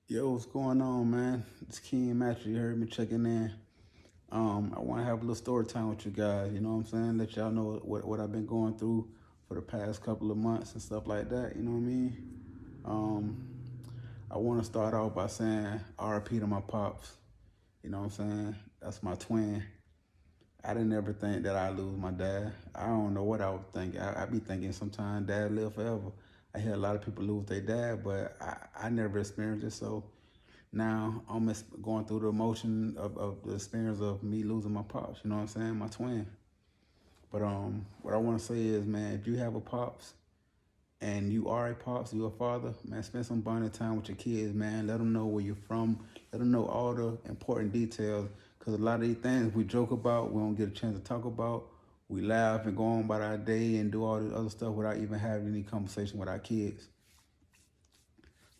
Yo, what's going on, man? It's King Matthew. You heard me checking in. I want to have a little story time with you guys. You know what I'm saying? Let y'all know what I've been going through for the past couple of months and stuff like that. You know what I mean? Um, I want to start off by saying RIP to my pops. You know what I'm saying? That's my twin. I didn't ever think that I'd lose my dad. I don't know what I would think. I be thinking sometimes dad live forever. I hear a lot of people lose their dad, but I never experienced it. So now I'm going through the emotion of the experience of me losing my pops, you know what I'm saying? My twin. But what I want to say is, man, if you have a pops and you are a pops, you a father, man, spend some bonding time with your kids, man. Let them know where you're from. Let them know all the important details. Because a lot of these things we joke about, we don't get a chance to talk about. We laugh and go on about our day and do all this other stuff without even having any conversation with our kids.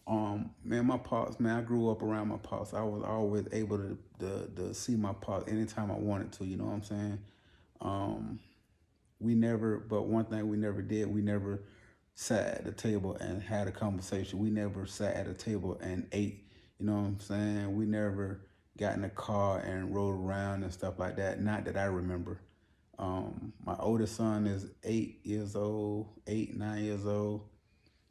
Man, my pops, man, I grew up around my pops. I was always able to see my pops anytime I wanted to. You know what I'm saying? Um, we never, but one thing we never did, we never sat at the table and had a conversation. We never sat at a table and ate. You know what I'm saying? We never got in a car and rode around and stuff like that. Not that I remember. My oldest son is 8 years old, 8, 9 years old.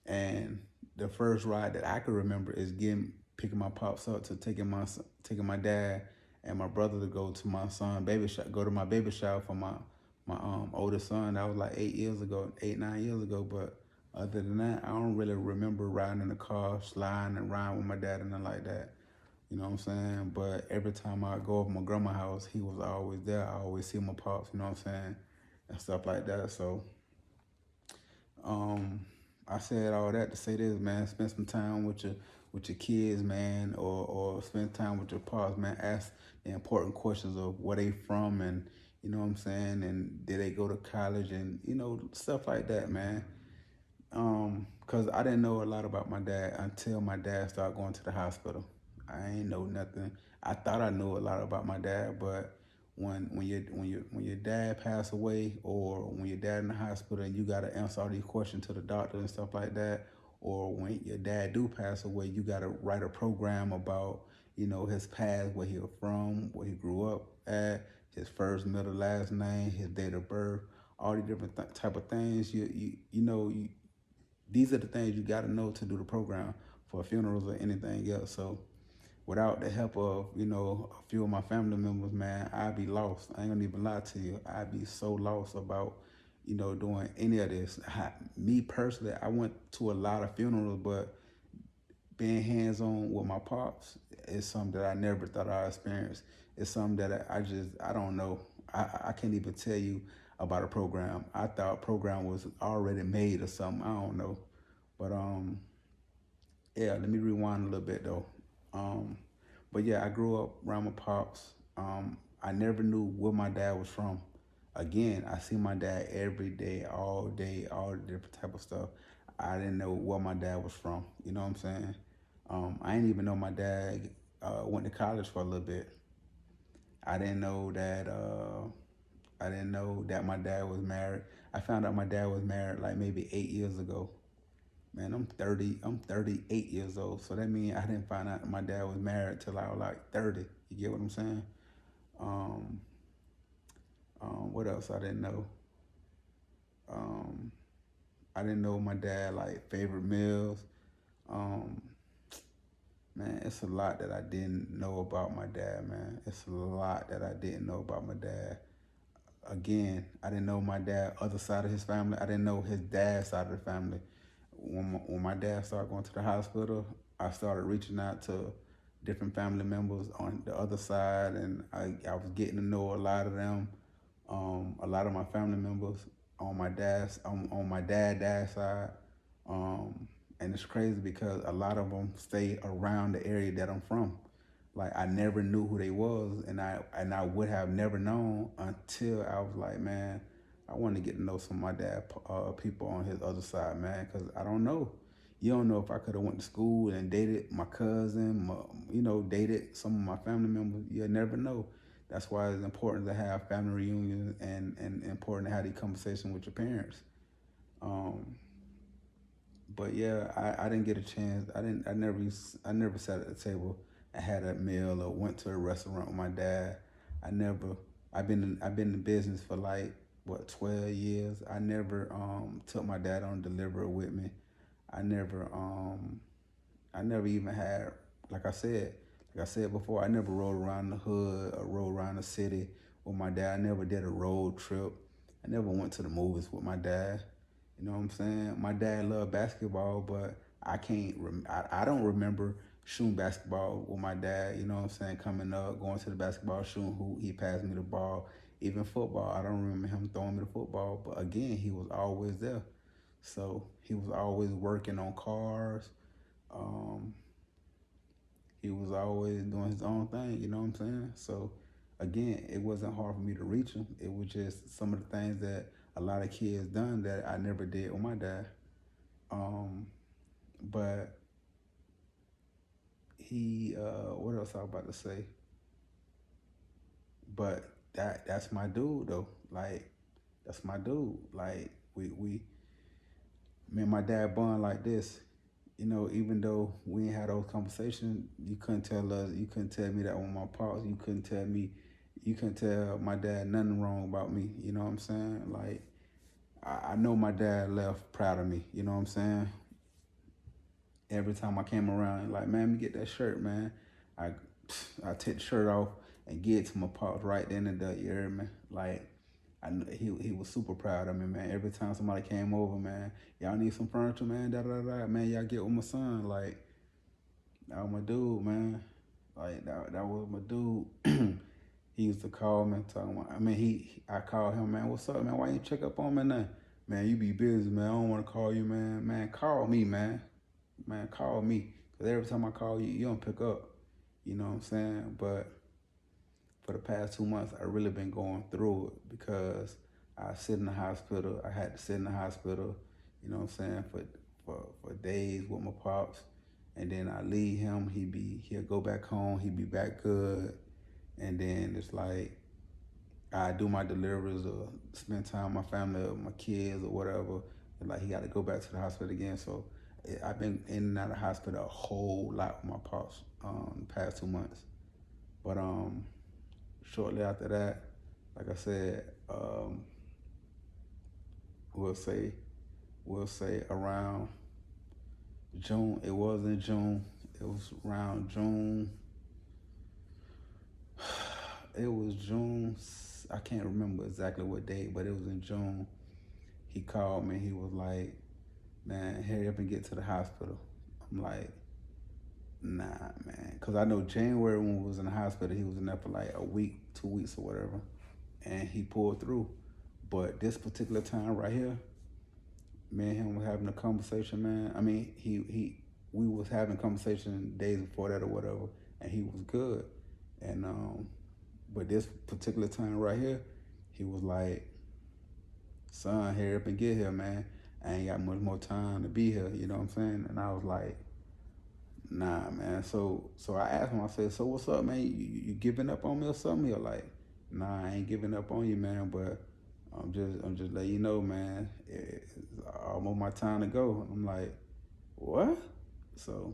And the first ride that I can remember is picking my pops up to taking my dad and my brother to go to my son go to my baby shower for my oldest son. That was like 8 years ago, 8, 9 years ago. But other than that, I don't really remember riding in the car, sliding and riding with my dad and nothing like that. You know what I'm saying? But every time I go over my grandma's house, he was always there. I always see my pops, you know what I'm saying? And stuff like that. So um, I said all that to say this, man. Spend some time with your kids, man, or spend time with your pops, man. Ask the important questions of where they from, and you know what I'm saying, and did they go to college, and you know stuff like that, man. Cause I didn't know a lot about my dad until my dad started going to the hospital. I ain't know nothing. I thought I knew a lot about my dad, but when your dad passed away, or when your dad in the hospital and you gotta answer all these questions to the doctor and stuff like that, or when your dad do pass away, you gotta write a program about his past, where he was from, where he grew up at, his first, middle, last name, his date of birth, all the different type of things. These are the things you got to know to do the program for funerals or anything else. So without the help of, a few of my family members, man, I'd be lost. I ain't gonna even lie to you. I'd be so lost about, doing any of this. Me personally, I went to a lot of funerals, but being hands-on with my pops is something that I never thought I'd experience. It's something that I don't know. I can't even tell you about a program. I thought a program was already made or something. I don't know. But yeah, let me rewind a little bit though. Um, but yeah, I grew up around my pops. I never knew where my dad was from. Again, I see my dad every day, all the different type of stuff. I didn't know where my dad was from. You know what I'm saying? I didn't even know my dad went to college for a little bit. I didn't know that. I didn't know that my dad was married. I found out my dad was married like maybe 8 years ago. Man, I'm 30. I'm 38 years old. So that means I didn't find out my dad was married till I was like 30. You get what I'm saying? Um, what else I didn't know? Um, I didn't know my dad like favorite meals. Um, Man, it's a lot that I didn't know about my dad, man. It's a lot that I didn't know about my dad. Again, I didn't know my dad other side of his family. I didn't know his dad's side of the family. When my dad started going to the hospital, I started reaching out to different family members on the other side, and I was getting to know a lot of them. A lot of my family members on my dad's side. And it's crazy because a lot of them stay around the area that I'm from. Like I never knew who they was, and I would have never known until I was like, man, I want to get to know some of my dad people on his other side, man, because I don't know. You don't know if I could have went to school and dated my cousin, dated some of my family members. You never know. That's why it's important to have family reunions and important to have these conversations with your parents. Um, but yeah, I didn't get a chance. I never sat at the table and had a meal or went to a restaurant with my dad. I never. I've been in business for like what 12 years. I never took my dad on delivery with me. I never I never even had, like I said, like I said before, I never rode around the hood or rode around the city with my dad. I never did a road trip. I never went to the movies with my dad. You know what I'm saying? My dad loved basketball, but I can't. I don't remember shooting basketball with my dad. You know what I'm saying? Coming up, going to the basketball, shooting hoop. He passed me the ball. Even football, I don't remember him throwing me the football. But again, he was always there. So he was always working on cars. Um, he was always doing his own thing, you know what I'm saying? So again, it wasn't hard for me to reach him. It was just some of the things that a lot of kids done that I never did with my dad. Um, but what else I was about to say? But that's my dude though. Like that's my dude. Like me and my dad bond like this. You know, even though we ain't had those conversations, you couldn't tell me that with my pops. You couldn't tell my dad nothing wrong about me. You know what I'm saying? Like, I know my dad left proud of me. You know what I'm saying? Every time I came around, like, man, let me get that shirt, man. I, I take the shirt off and get it to my pops right then and there. You hear me? Like, he was super proud of me, man. Every time somebody came over, man, y'all need some furniture, man. Da da da. Man, y'all get with my son. Like that was my dude, man. Like that was my dude. He used to call me talking about. I called him, man. What's up, man? Why you check up on me now? Man, you be busy, man. I don't want to call you, man. Man, call me, man. Man, call me. Cause every time I call you, you don't pick up. You know what I'm saying? But for the past 2 months, I really been going through it because I sit in the hospital. I had to sit in the hospital, you know what I'm saying, for days with my pops. And then I leave him, he'll go back home, he'll be back good. And then it's like I do my deliveries or spend time with my family or my kids or whatever. And like he got to go back to the hospital again. So I've been in and out of the hospital a whole lot with my pops the past 2 months. But shortly after that, like I said, we'll say around June. It was in June. It was around June. It was June. I can't remember exactly what date, but it was in June. He called me. He was like, "Man, hurry up and get to the hospital." I'm like, "Nah, man," because I know January when we was in the hospital, he was in there for like a week, 2 weeks or whatever, and he pulled through. But this particular time right here, me and him was having a conversation, man. I mean, we was having conversation days before that or whatever, and he was good. And but this particular time right here, he was like, "Son, hurry up and get here, man. I ain't got much more time to be here." You know what I'm saying? And I was like, "Nah, man." So I asked him. I said, "So what's up, man? You giving up on me or something?" He was like, "Nah, I ain't giving up on you, man. But I'm just letting you know, man. It's almost my time to go." I'm like, "What?" So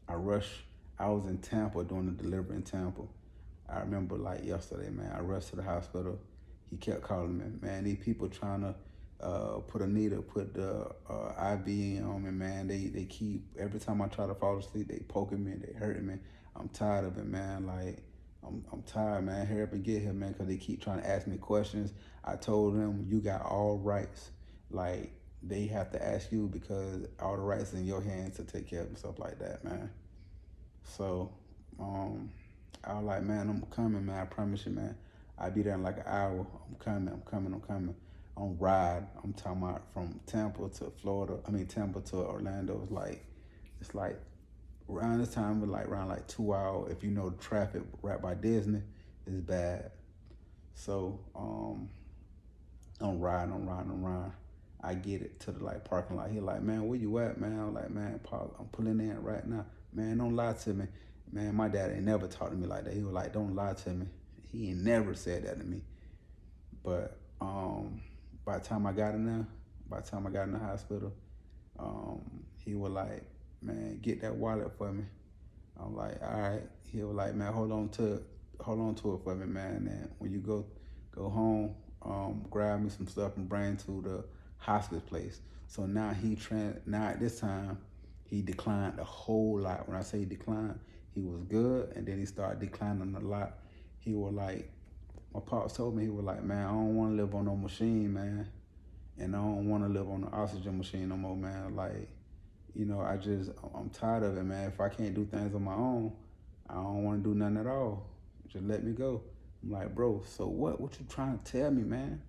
I rushed. I was in Tampa doing the delivery in Tampa. I remember like yesterday, man. I rushed to the hospital. He kept calling me, man. These people trying to put a needle, put the IV in on me, man. They keep every time I try to fall asleep, they poking me, they hurting me. I'm tired of it, man. Like I'm tired, man. Hurry up and get here, man, because they keep trying to ask me questions. I told them you got all rights. Like they have to ask you because all the rights in your hands to take care of and stuff like that, man. So I was like, man, I'm coming, man. I promise you, man. I'll be there in like an hour. I'm coming, I'm coming, I'm coming. On ride, I'm talking about from Tampa to Florida. I mean Tampa to Orlando. It's like around this time, but like around like 2 hours. If you know the traffic right by Disney, is bad. So I'm riding. I get it to the like parking lot. He like, man, where you at, man? I'm like, man, Paul, I'm pulling in right now. Man, don't lie to me. Man, my dad ain't never talked to me like that. He was like, don't lie to me. He ain't never said that to me. But by the time I got in there, by the time I got in the hospital, He was like, man, get that wallet for me. I'm like, all right. He was like, man, hold on to it for me, man. And when you go home, grab me some stuff and bring it to the hospice place. So now now at this time he declined a whole lot. When I say declined, he was good, and then he started declining a lot. He was like, my pops told me, he was like, man, I don't want to live on no machine, man, and I don't want to live on the oxygen machine no more, man. Like, I'm tired of it, man. If I can't do things on my own, I don't want to do nothing at all. Just let me go. I'm like, bro, so what? What you trying to tell me, man?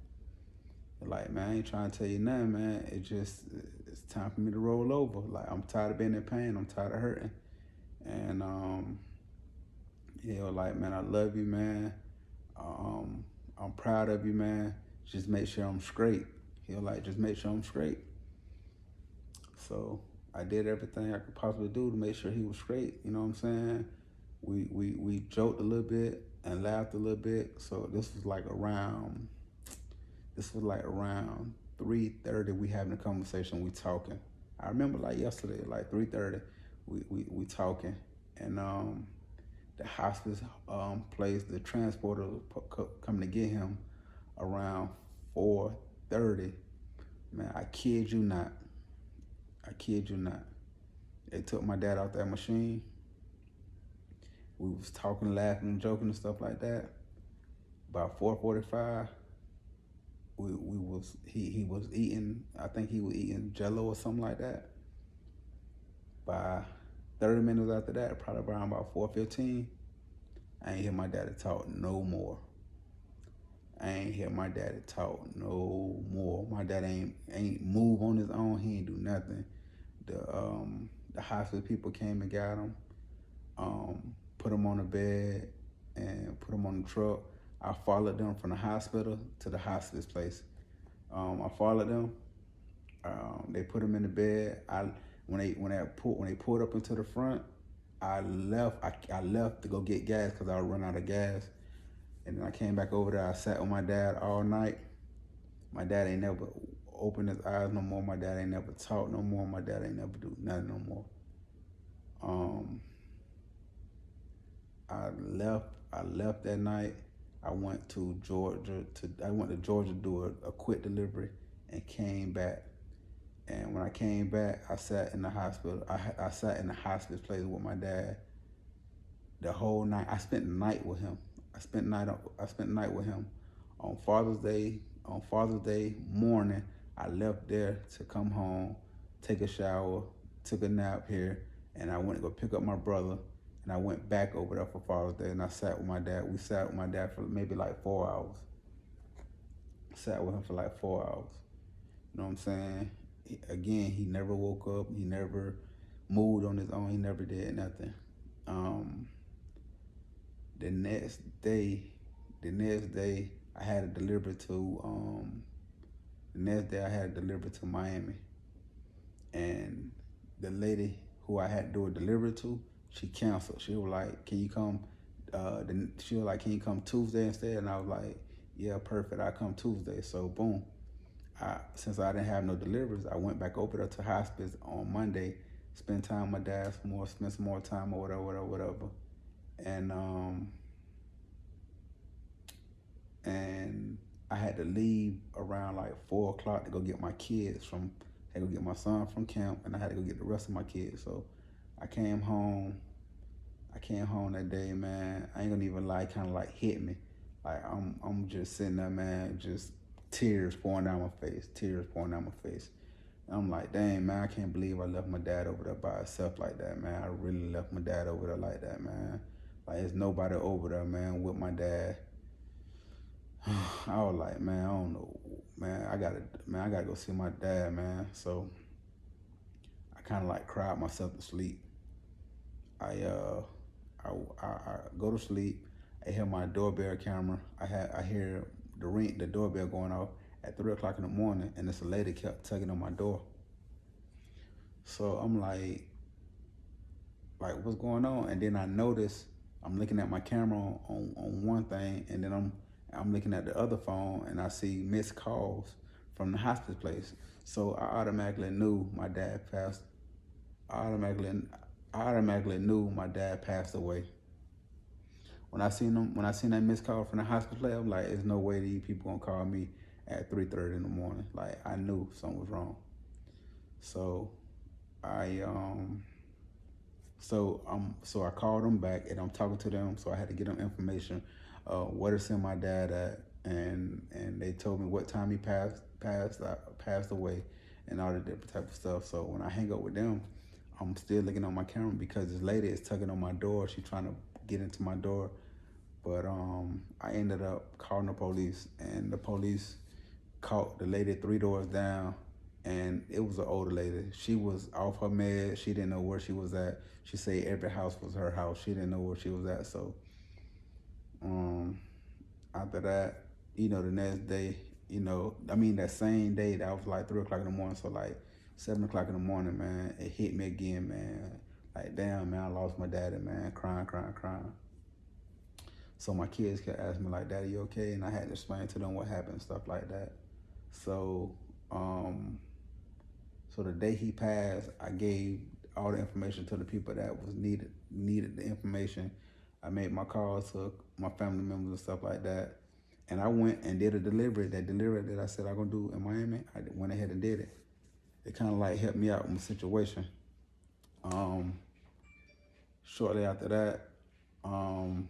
They're like, man, I ain't trying to tell you nothing, man. It's time for me to roll over. Like, I'm tired of being in pain. I'm tired of hurting. And he was like, man, I love you, man. I'm proud of you, man. Just make sure I'm straight. He was like, just make sure I'm straight. So I did everything I could possibly do to make sure he was straight. You know what I'm saying? We joked a little bit and laughed a little bit. So this was like around 3:30. We having a conversation. We talking. I remember like yesterday, like 3:30. We talking, and the hospice place, the transporter coming to get him around 4:30. Man, I kid you not. I kid you not. They took my dad out that machine. We was talking, laughing, and joking and stuff like that. About 4:45, he was eating. I think he was eating Jello or something like that. By 30 minutes after that, probably around about 4:15, I ain't hear my daddy talk no more. I ain't hear my daddy talk no more. My dad ain't move on his own. He ain't do nothing. The hospital people came and got him, put him on the bed, and put him on the truck. I followed them from the hospital to the hospice place. I followed them. They put him in the bed. When they pulled up into the front, I left. I left to go get gas because I run out of gas. And then I came back over there. I sat with my dad all night. My dad ain't never opened his eyes no more. My dad ain't never talked no more. My dad ain't never do nothing no more. I left that night. I went to Georgia to do a quick delivery and came back. And when I came back, I sat in the hospital. I sat in the hospice place with my dad the whole night. I spent the night with him. I spent the night with him. On Father's Day morning, I left there to come home, take a shower, took a nap here, and I went to go pick up my brother. And I went back over there for Father's Day, and I sat with my dad. We sat with my dad for maybe like 4 hours. Sat with him for like 4 hours. You know what I'm saying? Again, he never woke up. He never moved on his own. He never did nothing. The next day, I had it delivered to. The next day, I had it delivered to Miami, and the lady who I had to do it delivered to, she canceled. She was like, "Can you come?" She was like, "Can you come Tuesday instead?" And I was like, "Yeah, perfect. I come Tuesday." So boom. Since I didn't have no deliveries, I went back over there to hospice on Monday, spend time with my dad some more, spend some more time or whatever. And I had to leave around like 4 o'clock to go get my kids I had to go get my son from camp, and I had to go get the rest of my kids. So I came home that day, man. I ain't gonna even lie, kind of like hit me. Like I'm just sitting there, man, just tears pouring down my face. And I'm like, dang, man, I can't believe I left my dad over there by himself like that, man. I really left my dad over there like that, man. Like, there's nobody over there, man, with my dad. I was like, man, I don't know, man. I gotta go see my dad, man. So I kind of like cried myself to sleep. I go to sleep. I hear my doorbell camera. I hear the doorbell going off at 3 o'clock in the morning, and this lady kept tugging on my door. So I'm like, what's going on? And then I notice I'm looking at my camera on one thing, and then I'm looking at the other phone, and I see missed calls from the hospice place. So I automatically knew my dad passed. I automatically, I automatically knew my dad passed away. When I seen that missed call from the hospital, I'm like, there's no way these people gonna call me at 3:30 in the morning. Like I knew something was wrong. So I so I called them back and I'm talking to them. So I had to get them information, where to send my dad at, and they told me what time he passed away, and all the different type of stuff. So when I hang up with them, I'm still looking on my camera because this lady is tugging on my door. She's trying to get into my door, but I ended up calling the police, and the police caught the lady 3 doors down, and it was an older lady. She was off her med. She didn't know where she was at. She said every house was her house. She didn't know where she was at. So um, after that, the next day, that same day, that was like 3 o'clock in the morning. So like 7 o'clock in the morning, man, it hit me again, man. Like, damn, man, I lost my daddy, man, crying, crying, crying. So my kids kept asking me like, "Daddy, you okay?" And I had to explain to them what happened and stuff like that. So, so the day he passed, I gave all the information to the people that was needed the information. I made my calls to my family members and stuff like that. And I went and did a delivery. That delivery that I said I'm gonna do in Miami, I went ahead and did it. It kind of like helped me out in the situation. Um, Shortly after that, um,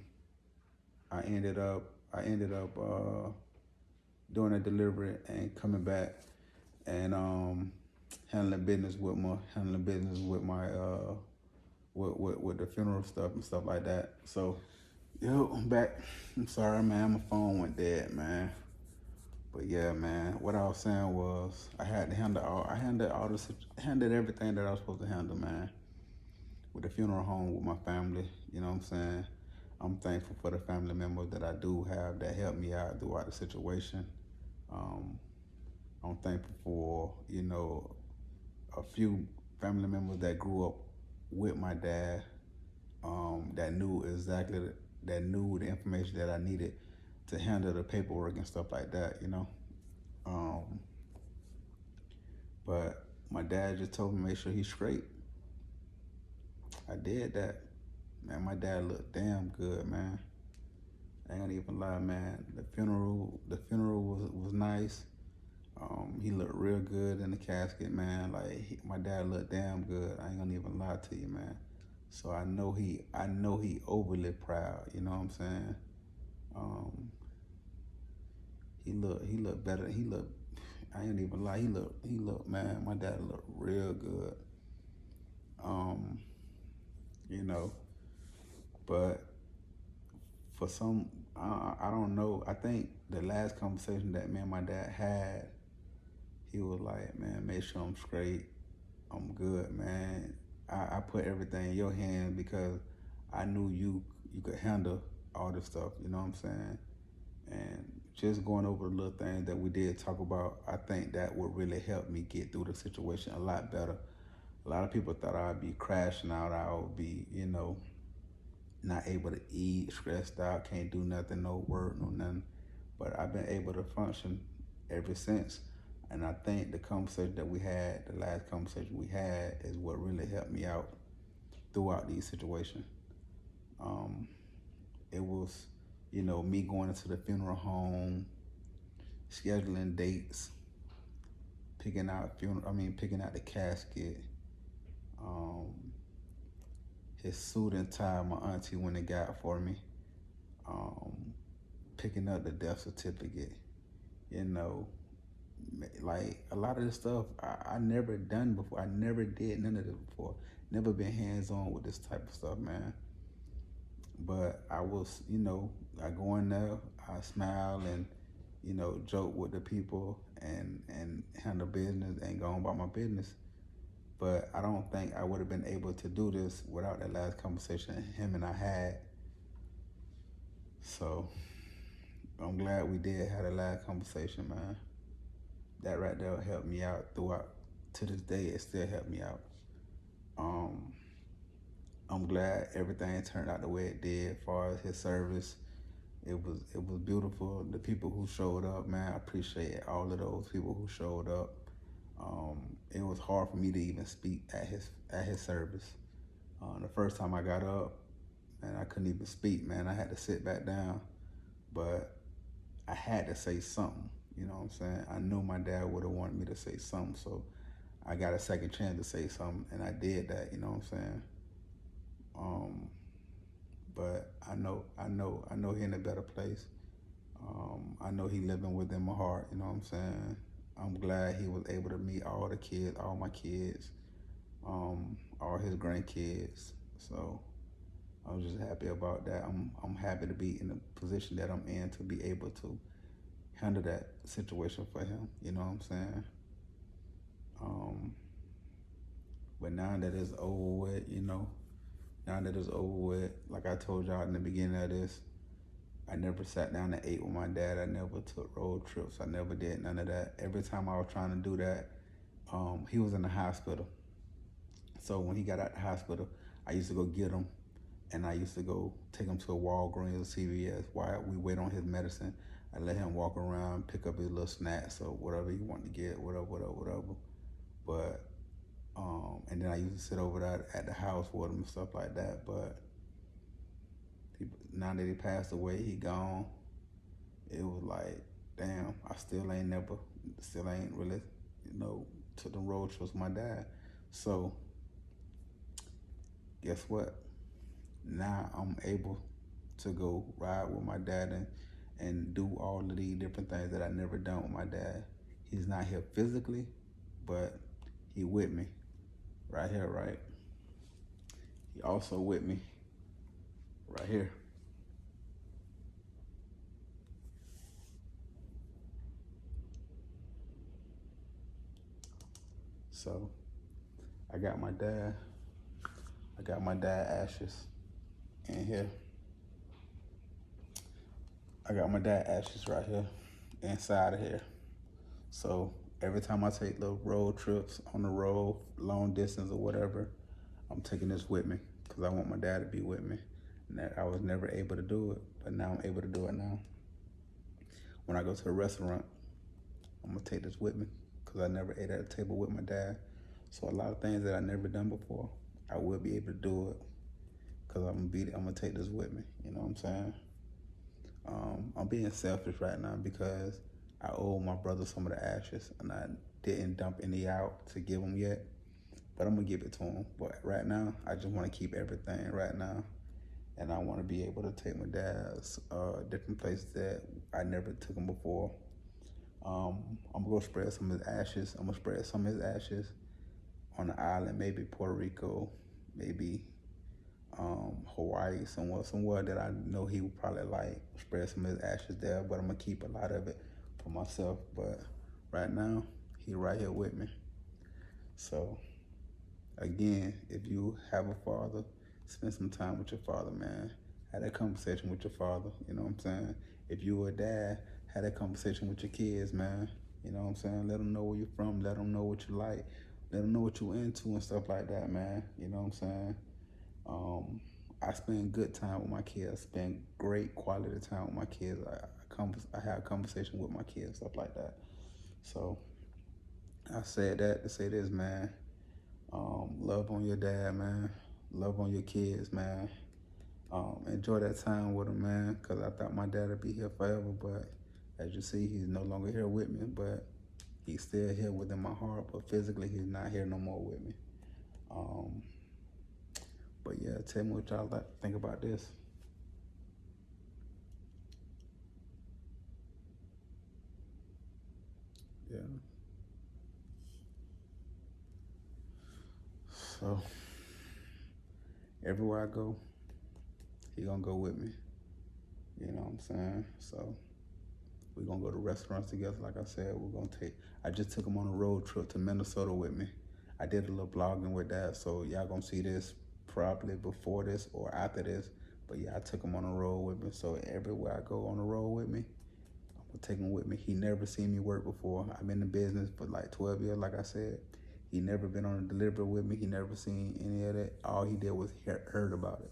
I ended up doing a delivery and coming back and handling business with my with the funeral stuff and stuff like that. So yo, I'm back. I'm sorry, man. My phone went dead, man. But yeah, man. What I was saying was I had to handle all. I handled everything that I was supposed to handle, man. With the funeral home, with my family. You know what I'm saying? I'm thankful for the family members that I do have that helped me out throughout the situation. Um, I'm thankful for, a few family members that grew up with my dad, that knew the information that I needed to handle the paperwork and stuff like that. Um, but my dad just told me make sure he's straight. I did that. Man, my dad looked damn good, man. I ain't gonna even lie, man. The funeral was nice. He looked real good in the casket, man. Like my dad looked damn good. I ain't gonna even lie to you, man. So I know he overly proud. You know what I'm saying? Um, he looked better. I ain't even lie. He looked, man. My dad looked real good. Um, you know, but for some, I don't know. I think the last conversation that me and my dad had, he was like, "Man, make sure I'm straight. I'm good, man. I put everything in your hands because I knew you could handle all this stuff." You know what I'm saying? And just going over the little things that we did talk about, I think that would really help me get through the situation a lot better. A lot of people thought I'd be crashing out. I would be, not able to eat, stressed out, can't do nothing, no work, no nothing. But I've been able to function ever since. And I think the last conversation we had, is what really helped me out throughout these situations. Um, it was, me going into the funeral home, scheduling dates, picking out the casket, um, his suit and tie my auntie went and got for me, um, picking up the death certificate, you know, like a lot of this stuff I never done before. I never did none of this before. Never been hands on with this type of stuff, man. But I was, I go in there, I smile and, joke with the people and handle business and go on about my business. But I don't think I would have been able to do this without that last conversation him and I had. So I'm glad we did have a last conversation, man. That right there helped me out throughout. To this day, it still helped me out. Um, I'm glad everything turned out the way it did. As far as his service, it was beautiful. The people who showed up, man, I appreciate all of those people who showed up. It was hard for me to even speak at his service. The first time I got up, and I couldn't even speak, man. I had to sit back down, but I had to say something. You know what I'm saying? I knew my dad would have wanted me to say something, so I got a second chance to say something, and I did that. You know what I'm saying? Um, but I know he in a better place. I know he living within my heart. You know what I'm saying? I'm glad he was able to meet all the kids, all my kids, all his grandkids. So I was just happy about that. I'm happy to be in the position that I'm in to be able to handle that situation for him. You know what I'm saying? Um, but now that it's over with, now that it's over with, like I told y'all in the beginning of this, I never sat down and ate with my dad. I never took road trips. I never did none of that. Every time I was trying to do that, he was in the hospital. So when he got out the hospital, I used to go get him, and I used to go take him to a Walgreens or CVS while we wait on his medicine. I let him walk around, pick up his little snacks or whatever he wanted to get, whatever. But and then I used to sit over there at the house with him and stuff like that. But now that he passed away, he gone. It was like, damn, I still ain't really, took the road trips with my dad. So guess what? Now I'm able to go ride with my dad and do all of these different things that I never done with my dad. He's not here physically, but he with me right here, right? He also with me right here. So I got my dad ashes in here. I got my dad ashes right here inside of here. So every time I take little road trips on the road, long distance or whatever, I'm taking this with me because I want my dad to be with me. And that I was never able to do it, but now I'm able to do it now. When I go to a restaurant, I'm gonna take this with me because I never ate at a table with my dad. So a lot of things that I never done before, I will be able to do it because I'm gonna take this with me. You know what I'm saying? I'm being selfish right now because I owe my brother some of the ashes and I didn't dump any out to give him yet, but I'm gonna give it to him. But right now, I just want to keep everything right now, and I want to be able to take my dad's different places that I never took him before. I'm gonna spread some of his ashes. I'm gonna spread some of his ashes on the island, maybe Puerto Rico, maybe Hawaii, somewhere that I know he would probably like. Spread some of his ashes there, but I'm gonna keep a lot of it for myself. But right now, he right here with me. So again, if you have a father, spend some time with your father, man. Have that conversation with your father. You know what I'm saying? If you a dad, have that conversation with your kids, man. You know what I'm saying? Let them know where you're from. Let them know what you like. Let them know what you're into and stuff like that, man. You know what I'm saying? I spend good time with my kids. I spend great quality time with my kids. I have conversation with my kids, stuff like that. So I said that to say this, man. Love on your dad, man. Love on your kids, man. Enjoy that time with him, man, because I thought my dad would be here forever, but as you see, he's no longer here with me, but he's still here within my heart, but physically he's not here no more with me. But yeah, tell me what y'all think about this. Yeah. So everywhere I go, he gonna go with me. You know what I'm saying? So we're gonna go to restaurants together. Like I said, I just took him on a road trip to Minnesota with me. I did a little vlogging with that, so y'all gonna see this probably before this or after this. But yeah, I took him on a road with me. So everywhere I go on the road with me, I'm gonna take him with me. He never seen me work before. I've been in business for like 12 years, like I said. He never been on a delivery with me. He never seen any of that. All he did was heard about it.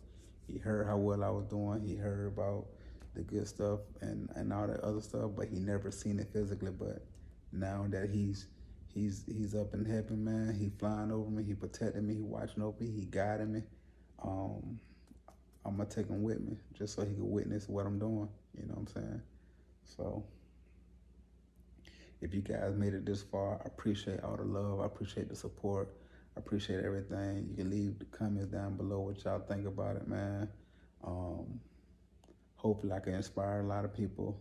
He heard how well I was doing. He heard about the good stuff and all that other stuff, but he never seen it physically. But now that he's He's up in heaven, man. He flying over me. He protecting me. He watching over me. He guiding me. Um, I'm gonna take him with me just so he can witness what I'm doing. You know what I'm saying? So if you guys made it this far, I appreciate all the love. I appreciate the support. I appreciate everything. You can leave the comments down below what y'all think about it, man. Um, Hopefully I can inspire a lot of people.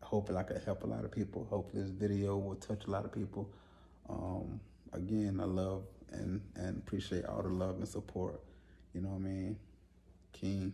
Hopefully I can help a lot of people. Hopefully this video will touch a lot of people. Um, Again, I love and appreciate all the love and support. You know what I mean? King.